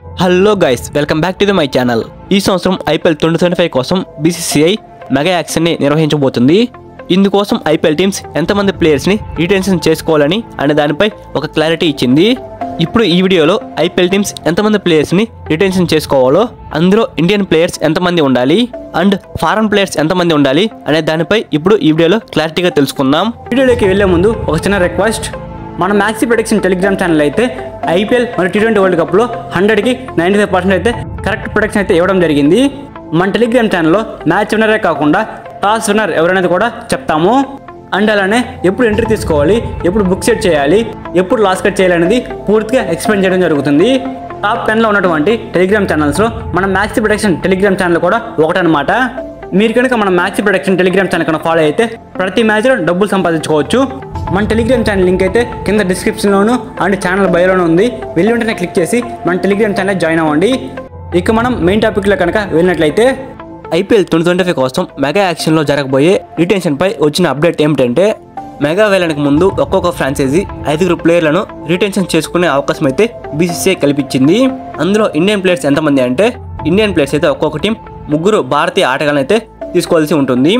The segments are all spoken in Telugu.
Hello guys, welcome back to my channel. ఈ సంవత్సరం ఐపీఎల్ 2025 కోసం బీసీసీఐ మెగా యాక్షన్ని నిర్వహించబోతుంది. ఇందుకోసం ఐపీఎల్ టీమ్స్ ఎంతమంది ప్లేయర్స్ని రిటెన్షన్ చేసుకోవాలని అనే దానిపై ఒక క్లారిటీ ఇచ్చింది. ఇప్పుడు ఈ వీడియోలో ఐపీఎల్ టీమ్స్ ఎంతమంది ప్లేయర్స్ని రిటెన్షన్ చేసుకోవాలో, అందులో ఇండియన్ ప్లేయర్స్ ఎంతమంది ఉండాలి అండ్ ఫారెన్ ప్లేయర్స్ ఎంతమంది ఉండాలి అనే దానిపై ఇప్పుడు ఈ వీడియోలో క్లారిటీగా తెలుసుకుందాం. వీడియోలోకి వెళ్లే ముందు ఒక చిన్న రిక్వెస్ట్. మన మ్యాక్సీ ప్రొడక్షన్ టెలిగ్రామ్ ఛానల్ అయితే ఐపీఎల్ మరియు T20 వరల్డ్ కప్లో 100కి 95% అయితే కరెక్ట్ ప్రొడక్షన్ అయితే ఇవ్వడం జరిగింది. మన టెలిగ్రామ్ ఛానల్లో మ్యాచ్ విన్నరే కాకుండా టాస్ విన్నర్ ఎవరనేది కూడా చెప్తాము. అండ్ అలానే ఎప్పుడు ఎంట్రీ తీసుకోవాలి, ఎప్పుడు బుక్ సెట్ చేయాలి, ఎప్పుడు లాస్ కట్ చేయాలనేది పూర్తిగా ఎక్స్ప్లెయిన్ చేయడం జరుగుతుంది. టాప్ 10లో ఉన్నటువంటి టెలిగ్రామ్ ఛానల్స్లో మన మ్యాక్సీ ప్రొడక్షన్ టెలిగ్రామ్ ఛానల్ కూడా ఒకటనమాట. మీరు కనుక మన మ్యాక్సీ ప్రొడక్షన్ టెలిగ్రామ్ ఛానల్ కనుక ఫాలో అయితే ప్రతి మ్యాచ్లో డబ్బులు సంపాదించుకోవచ్చు. మన టెలిగ్రామ్ ఛానల్ లింక్ అయితే కింద డిస్క్రిప్షన్లోను అండ్ ఛానల్ బయోలోనూ ఉంది. వెళ్ళి వెంటనే క్లిక్ చేసి మన టెలిగ్రామ్ ఛానల్ జాయిన్ అవ్వండి. ఇక మనం మెయిన్ టాపిక్లో కనుక వెళ్ళినట్లయితే ఐపీఎల్ 2025 కోసం మెగా యాక్షన్లో జరగబోయే రిటెన్షన్పై వచ్చిన అప్డేట్ ఏమిటంటే, మెగా వేలానికి ముందు ఒక్కొక్క ఫ్రాంచైజీ 5 ప్లేయర్లను రిటెన్షన్ చేసుకునే అవకాశం అయితే బీసీసీఐ కల్పించింది. అందులో ఇండియన్ ప్లేయర్స్ ఎంతమంది అంటే, ఇండియన్ ప్లేయర్స్ అయితే ఒక్కొక్క టీం 3 భారతీయ ఆటగాళ్ళని అయితే తీసుకోవాల్సి ఉంటుంది.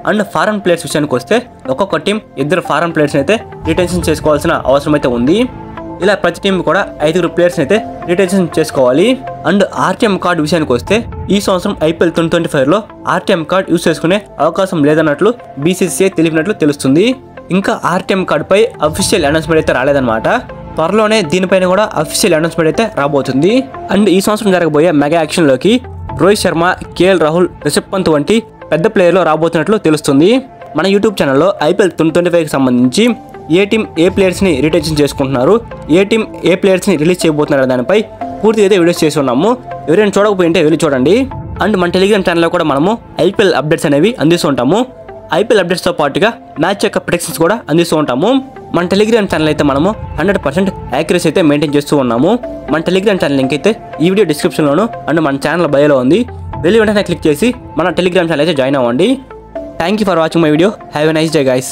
అండ్ ఫారెన్ ప్లేయర్స్ విషయానికి వస్తే ఒక్కొక్క టీం 2 ఫారెన్ ప్లేయర్స్ని అయితే రిటెన్షన్ చేసుకోవాల్సిన అవసరం అయితే ఉంది. ఇలా ప్రతి టీం కూడా 5 ప్లేయర్స్ని అయితే రిటెన్షన్ చేసుకోవాలి. అండ్ ఆర్టీఎం కార్డు విషయానికి వస్తే ఈ సంవత్సరం ఐపీఎల్ 2025లో ఆర్టీఎం కార్డు యూజ్ చేసుకునే అవకాశం లేదన్నట్లు బీసీసీఐ తెలిపినట్లు తెలుస్తుంది. ఇంకా ఆర్టీఎం కార్డుపై అఫీషియల్ అనౌన్స్మెంట్ అయితే రాలేదన్నమాట. త్వరలోనే దీనిపైన కూడా అఫీషియల్ అనౌన్స్మెంట్ అయితే రాబోతుంది. అండ్ ఈ సంవత్సరం జరగబోయే మెగా యాక్షన్లోకి రోహిత్ శర్మ, కేఎల్ రాహుల్, రిషబ్ పంత్ వంటి పెద్ద ప్లేయర్లు రాబోతున్నట్లు తెలుస్తుంది. మన యూట్యూబ్ ఛానల్లో ఐపీఎల్ 2025కి సంబంధించి ఏ టీం ఏ ప్లేయర్స్ని రిటెన్షన్ చేసుకుంటున్నారు, ఏ టీం ఏ ప్లేయర్స్ని రిలీజ్ చేయబోతున్నారు దానిపై పూర్తిగా అయితే వీడియోస్ చేసి ఉన్నాము. ఎవరైనా చూడకపోయింటే వెళ్ళి చూడండి. అండ్ మన టెలిగ్రామ్ ఛానల్లో కూడా మనము ఐపీఎల్ అప్డేట్స్ అనేవి అందిస్తూ ఉంటాము. ఐపీఎల్ అప్డేట్స్తో పాటుగా మ్యాచ్ యొక్క ప్రెడిక్షన్స్ కూడా అందిస్తూ ఉంటాము. మన టెలిగ్రామ్ ఛానల్ అయితే మనము 100% యాక్యురసీ అయితే మెయింటైన్ చేస్తూ ఉన్నాము. మన టెలిగ్రామ్ ఛానల్ లింక్ అయితే ఈ వీడియో డిస్క్రిప్షన్లోను అండ్ మన ఛానల్ బయోలో ఉంది. వెళ్ళి వెంటనే క్లిక్ చేసి మన టెలిగ్రామ్ ఛానల్ అయితే జాయిన్ అవ్వండి. Thank you for watching my video. Have a nice day guys.